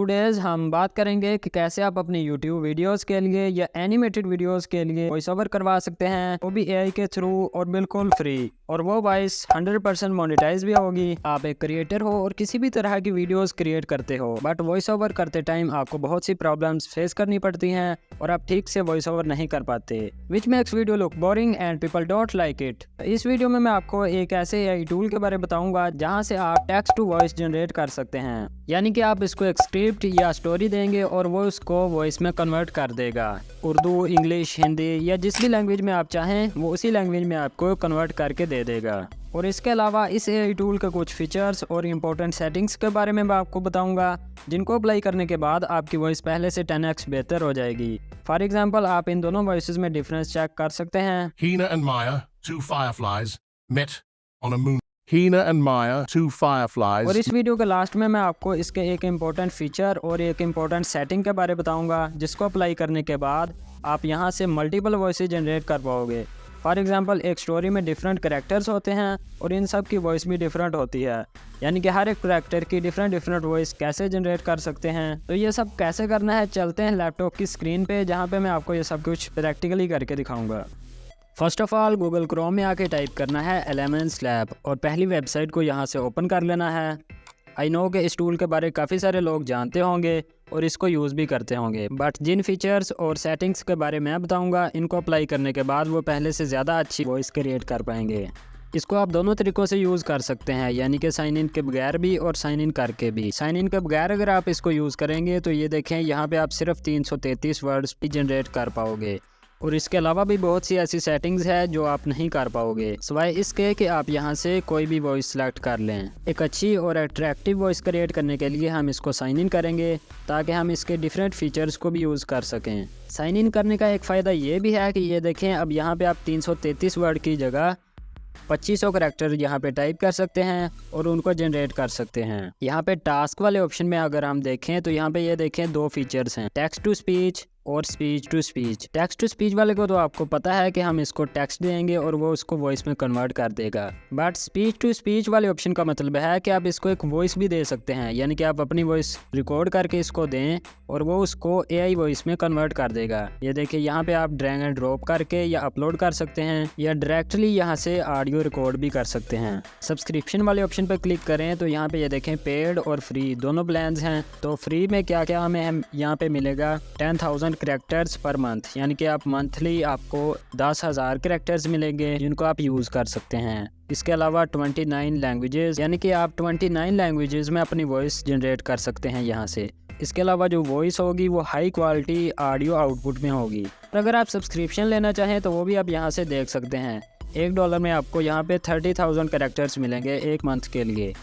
Today's हम बात करेंगे कि कैसे आप अपनी यूट्यूब वीडियोस के लिए या एनिमेटेड वीडियोस के लिए वॉइस ओवर करवा सकते हैं, वो भी एआई के थ्रू और बिल्कुल फ्री। और वो वॉइस 100% मोनेटाइज भी होगी। आप एक क्रिएटर हो और किसी भी तरह की वीडियोस क्रिएट करते हो, बट वॉइस ओवर करते टाइम आपको बहुत सी प्रॉब्लम्स फेस करनी पड़ती हैं और आप ठीक से वॉइस ओवर नहीं कर पाते, which makes video look boring and people don't like it. इस वीडियो में मैं आपको एक ऐसे एआई टूल के बारे में बताऊंगा जहां से आप टेक्स्ट टू वॉइस जनरेट कर सकते हैं, यानी कि आप इसको एक स्क्रिप्ट या स्टोरी देंगे और वो उसको वॉइस में कन्वर्ट कर देगा। उर्दू, इंग्लिश, हिंदी या जिस भी लैंग्वेज में आप चाहें वो उसी लैंग्वेज में आपको कन्वर्ट करके दे देगा। और इसके अलावा इस एआई टूल के कुछ फीचर्स और इम्पोर्टेंट सेटिंग्स के बारे में मैं आपको बताऊंगा, जिनको अप्लाई करने के बाद आपकी वॉइस पहले से 10x बेहतर हो जाएगी। फॉर एग्जांपल, आप इन दोनों वॉइसेस में डिफरेंस चेक कर सकते हैं। Hina and Maya, two fireflies, met on a moon. Hina and Maya, two fireflies. और इस वीडियो के लास्ट में मैं आपको इसके एक इम्पोर्टेंट फीचर और एक इम्पोर्टेंट सेटिंग के बारे में बताऊंगा, जिसको अप्लाई करने के बाद आप यहां से मल्टीपल वॉइसेस जनरेट कर पाओगे। फॉर एग्जांपल, एक स्टोरी में डिफरेंट कैरेक्टर्स होते हैं और इन सब की वॉइस भी डिफरेंट होती है, यानी कि हर एक कैरेक्टर की डिफरेंट वॉइस कैसे जनरेट कर सकते हैं। तो ये सब कैसे करना है, चलते हैं लैपटॉप की स्क्रीन पे, जहाँ पे मैं आपको ये सब कुछ प्रैक्टिकली करके दिखाऊंगा। First of all, Google Chrome में आके टाइप करना है एलिमेंट्स लैब और पहली वेबसाइट को यहाँ से ओपन कर लेना है। आई नो कि इस टूल के बारे में काफ़ी सारे लोग जानते होंगे और इसको यूज़ भी करते होंगे, बट जिन फीचर्स और सेटिंग्स के बारे में मैं बताऊंगा, इनको अप्लाई करने के बाद वो पहले से ज़्यादा अच्छी वॉइस क्रिएट कर पाएंगे। इसको आप दोनों तरीक़ों से यूज़ कर सकते हैं, यानी कि साइन इन के बगैर भी और साइन इन करके भी। साइन इन के बगैर अगर आप इसको यूज़ करेंगे तो ये देखें, यहाँ पे आप सिर्फ 333 वर्ड्स भी जनरेट कर पाओगे और इसके अलावा भी बहुत सी ऐसी सेटिंग्स है जो आप नहीं कर पाओगे, सिवाय इसके कि आप यहाँ से कोई भी वॉइस सेलेक्ट कर लें। एक अच्छी और अट्रैक्टिव वॉइस क्रिएट करने के लिए हम इसको साइन इन करेंगे ताकि हम इसके डिफरेंट फीचर्स को भी यूज़ कर सकें। साइन इन करने का एक फ़ायदा ये भी है कि ये देखें, अब यहाँ पे आप 333 वर्ड की जगह 2500 करैक्टर यहाँ पे टाइप कर सकते हैं और उनको जनरेट कर सकते हैं। यहाँ पे टास्क वाले ऑप्शन में अगर हम देखें तो यहाँ पे ये देखें, दो फीचर्स हैं, टेक्स्ट टू स्पीच और speech to speech. Text to speech वाले को तो आपको पता है कि हम इसको टेक्स्ट देंगे और वो उसको वॉइस में कन्वर्ट कर देगा, बट स्पीच टू स्पीच वाले ऑप्शन का मतलब है कि आप इसको एक वॉइस भी दे सकते हैं, यानी कि आप अपनी वॉइस रिकॉर्ड करके इसको दें और वो उसको एआई वॉइस में कन्वर्ट कर देगा। ये देखिए, यहाँ पे आप ड्रैग एंड ड्रॉप करके या अपलोड कर सकते हैं या डायरेक्टली यहाँ से ऑडियो रिकॉर्ड भी कर सकते हैं। सब्सक्रिप्शन वाले ऑप्शन पर क्लिक करें तो यहाँ पे ये देखें, पेड और फ्री दोनों प्लान्स हैं। तो फ्री में क्या क्या हमें यहाँ पे मिलेगा, 10,000 करैक्टर्स पर मंथ, यानी कि आप मंथली आपको 10,000 करैक्टर्स मिलेंगे जिनको आप यूज़ कर सकते हैं। इसके अलावा 29 लैंग्वेजेस, यानी कि आप 29 लैंग्वेजेस में अपनी वॉइस जनरेट कर सकते हैं यहाँ से। इसके अलावा जो वॉइस होगी वो हाई क्वालिटी ऑडियो आउटपुट में होगी। और अगर आप सब्सक्रिप्शन लेना चाहें तो वो भी आप यहाँ से देख सकते हैं। $1 में आपको यहाँ पे 30,000 करैक्टर्स मिलेंगे एक मंथ के लिए।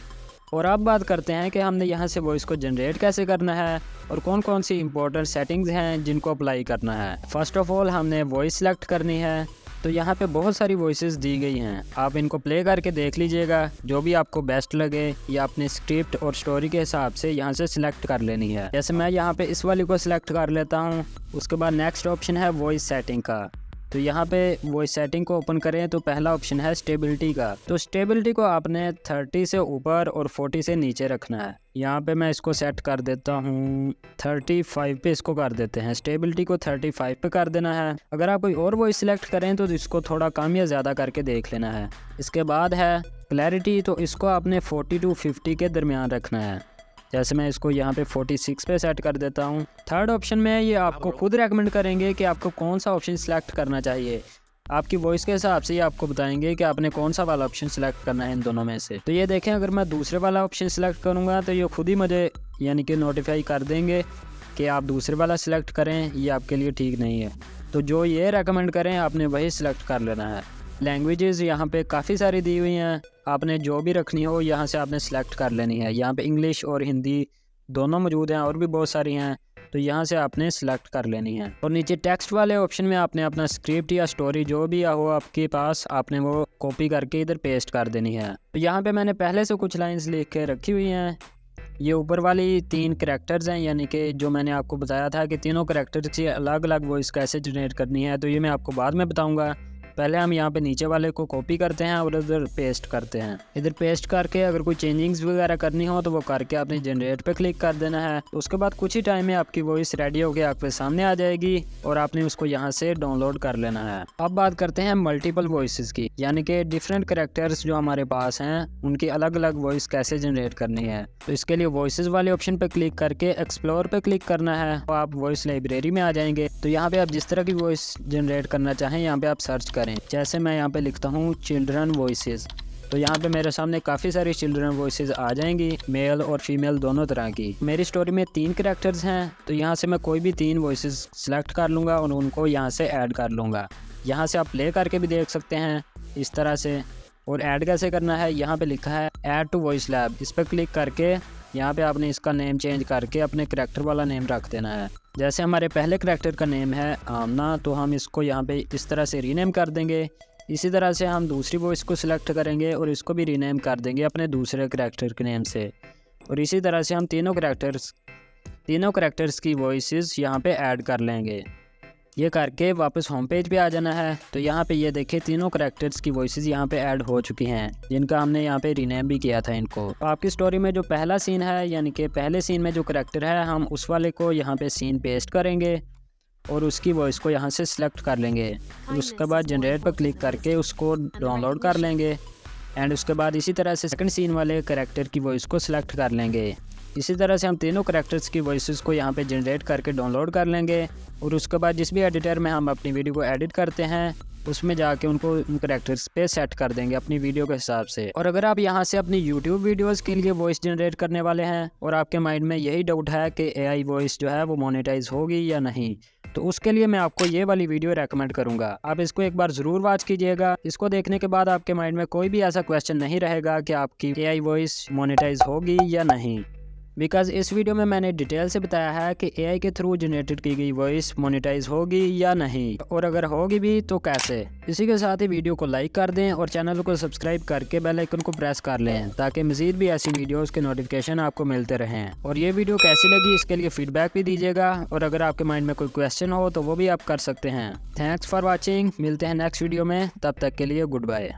और अब बात करते हैं कि हमने यहाँ से वॉइस को जनरेट कैसे करना है और कौन कौन सी इंपॉर्टेंट सेटिंग्स हैं जिनको अप्लाई करना है। फर्स्ट ऑफ ऑल, हमने वॉइस सेलेक्ट करनी है। तो यहाँ पे बहुत सारी वॉइसेस दी गई हैं, आप इनको प्ले करके देख लीजिएगा, जो भी आपको बेस्ट लगे या अपने स्क्रिप्ट और स्टोरी के हिसाब से यहाँ से सिलेक्ट कर लेनी है। जैसे मैं यहाँ पे इस वाली को सिलेक्ट कर लेता हूँ। उसके बाद नेक्स्ट ऑप्शन है वॉइस सेटिंग का। तो यहाँ पे वॉइस सेटिंग को ओपन करें तो पहला ऑप्शन है स्टेबिलिटी का। तो स्टेबिलिटी को आपने 30 से ऊपर और 40 से नीचे रखना है। यहाँ पे मैं इसको सेट कर देता हूँ 35 पे, इसको कर देते हैं। स्टेबिलिटी को 35 पे कर देना है। अगर आप कोई और वॉइस सिलेक्ट करें तो इसको थोड़ा कम या ज़्यादा करके देख लेना है। इसके बाद है क्लैरिटी, तो इसको आपने 40 to 50 के दरमियान रखना है। जैसे मैं इसको यहाँ पे 46 पे सेट कर देता हूँ। थर्ड ऑप्शन में ये आपको खुद रेकमेंड करेंगे कि आपको कौन सा ऑप्शन सिलेक्ट करना चाहिए। आपकी वॉइस के हिसाब से ये आपको बताएंगे कि आपने कौन सा वाला ऑप्शन सिलेक्ट करना है इन दोनों में से। तो ये देखें, अगर मैं दूसरे वाला ऑप्शन सिलेक्ट करूँगा तो ये खुद ही मुझे यानी कि नोटिफाई कर देंगे कि आप दूसरे वाला सिलेक्ट करें, ये आपके लिए ठीक नहीं है। तो जो ये रेकमेंड करें आपने वही सिलेक्ट कर लेना है। लैंग्वेजेस यहाँ पे काफ़ी सारी दी हुई हैं, आपने जो भी रखनी हो यहाँ से आपने सेलेक्ट कर लेनी है। यहाँ पे इंग्लिश और हिंदी दोनों मौजूद हैं और भी बहुत सारी हैं, तो यहाँ से आपने सेलेक्ट कर लेनी है। और नीचे टेक्स्ट वाले ऑप्शन में आपने अपना स्क्रिप्ट या स्टोरी जो भी हो आपके पास, आपने वो कॉपी करके इधर पेस्ट कर देनी है। तो यहाँ पे मैंने पहले से कुछ लाइन्स लिख के रखी हुई हैं। ये ऊपर वाली 3 करैक्टर्स हैं, यानी कि जो मैंने आपको बताया था कि तीनों करैक्टर्स की अलग अलग वॉइस कैसे जनरेट करनी है, तो ये मैं आपको बाद में बताऊँगा। पहले हम यहाँ पे नीचे वाले को कॉपी करते हैं और इधर पेस्ट करते हैं। इधर पेस्ट करके अगर कोई चेंजिंग्स वगैरह करनी हो तो वो करके आपने जनरेट पे क्लिक कर देना है। उसके बाद कुछ ही टाइम में आपकी वॉइस रेडी होकर आपके सामने आ जाएगी और आपने उसको यहाँ से डाउनलोड कर लेना है। अब बात करते हैं मल्टीपल वॉइसेस की, यानी कि डिफरेंट कैरेक्टर्स जो हमारे पास हैं उनकी अलग अलग वॉइस कैसे जनरेट करनी है। तो इसके लिए वॉइसेस वाले ऑप्शन पे क्लिक करके एक्सप्लोर पे क्लिक करना है। तो आप वॉइस लाइब्रेरी में आ जाएंगे। तो यहाँ पे आप जिस तरह की वॉइस जनरेट करना चाहें यहाँ पे आप सर्च करें। जैसे मैं यहाँ पे लिखता हूँ चिल्ड्रन वॉइसेस, तो यहाँ पे मेरे सामने काफ़ी सारी चिल्ड्रन वॉइसेस आ जाएंगी, मेल और फीमेल दोनों तरह की। मेरी स्टोरी में 3 कैरेक्टर्स हैं, तो यहाँ से मैं कोई भी 3 वॉइसेस सिलेक्ट कर लूँगा और उनको यहाँ से ऐड कर लूँगा। यहाँ से आप प्ले करके भी देख सकते हैं इस तरह से। और ऐड कैसे करना है, यहाँ पे लिखा है ऐड टू वॉइस लैब, इस पर क्लिक करके यहाँ पे आपने इसका नेम चेंज करके अपने करैक्टर वाला नेम रख देना है। जैसे हमारे पहले करैक्टर का नेम है आमना, तो हम इसको यहाँ पे इस तरह से रीनेम कर देंगे। इसी तरह से हम दूसरी वॉइस को सिलेक्ट करेंगे और इसको भी रीनेम कर देंगे अपने दूसरे करैक्टर के नेम से। और इसी तरह से हम तीनों करैक्टर्स की वॉइसेस यहाँ पे ऐड कर लेंगे। ये करके वापस होम पेज पे आ जाना है। तो यहाँ पे ये देखिए तीनों करैक्टर्स की वॉइसेस यहाँ पे ऐड हो चुकी हैं, जिनका हमने यहाँ पे रीनेम भी किया था इनको। तो आपकी स्टोरी में जो पहला सीन है, यानी कि पहले सीन में जो करैक्टर है, हम उस वाले को यहाँ पे सीन पेस्ट करेंगे और उसकी वॉइस को यहाँ से सिलेक्ट कर लेंगे। और उसके बाद जनरेट पर क्लिक करके उसको डाउनलोड कर लेंगे। एंड उसके बाद इसी तरह से सेकंड सीन वाले करैक्टर की वॉइस को सिलेक्ट कर लेंगे। इसी तरह से हम तीनों करैक्टर्स की वॉइसेस को यहाँ पे जनरेट करके डाउनलोड कर लेंगे। और उसके बाद जिस भी एडिटर में हम अपनी वीडियो को एडिट करते हैं उसमें जाके उनको उन करैक्टर्स पे सेट कर देंगे अपनी वीडियो के हिसाब से। और अगर आप यहाँ से अपनी यूट्यूब वीडियोस के लिए वॉइस जनरेट करने वाले हैं और आपके माइंड में यही डाउट है कि एआई वॉइस जो है वो मोनेटाइज होगी या नहीं, तो उसके लिए मैं आपको ये वाली वीडियो रेकमेंड करूँगा। आप इसको एक बार ज़रूर वॉच कीजिएगा। इसको देखने के बाद आपके माइंड में कोई भी ऐसा क्वेश्चन नहीं रहेगा कि आपकी एआई वॉइस मोनेटाइज होगी या नहीं, बिकॉज इस वीडियो में मैंने डिटेल से बताया है कि एआई के थ्रू जनरेटेड की गई वॉइस मोनेटाइज होगी या नहीं, और अगर होगी भी तो कैसे। इसी के साथ ही वीडियो को लाइक कर दें और चैनल को सब्सक्राइब करके बेल आइकन को प्रेस कर लें ताकि मजीद भी ऐसी वीडियोस के नोटिफिकेशन आपको मिलते रहें। और ये वीडियो कैसी लगी इसके लिए फीडबैक भी दीजिएगा, और अगर आपके माइंड में कोई क्वेश्चन हो तो वो भी आप कर सकते हैं। थैंक्स फॉर वॉचिंग, मिलते हैं नेक्स्ट वीडियो में, तब तक के लिए गुड बाय।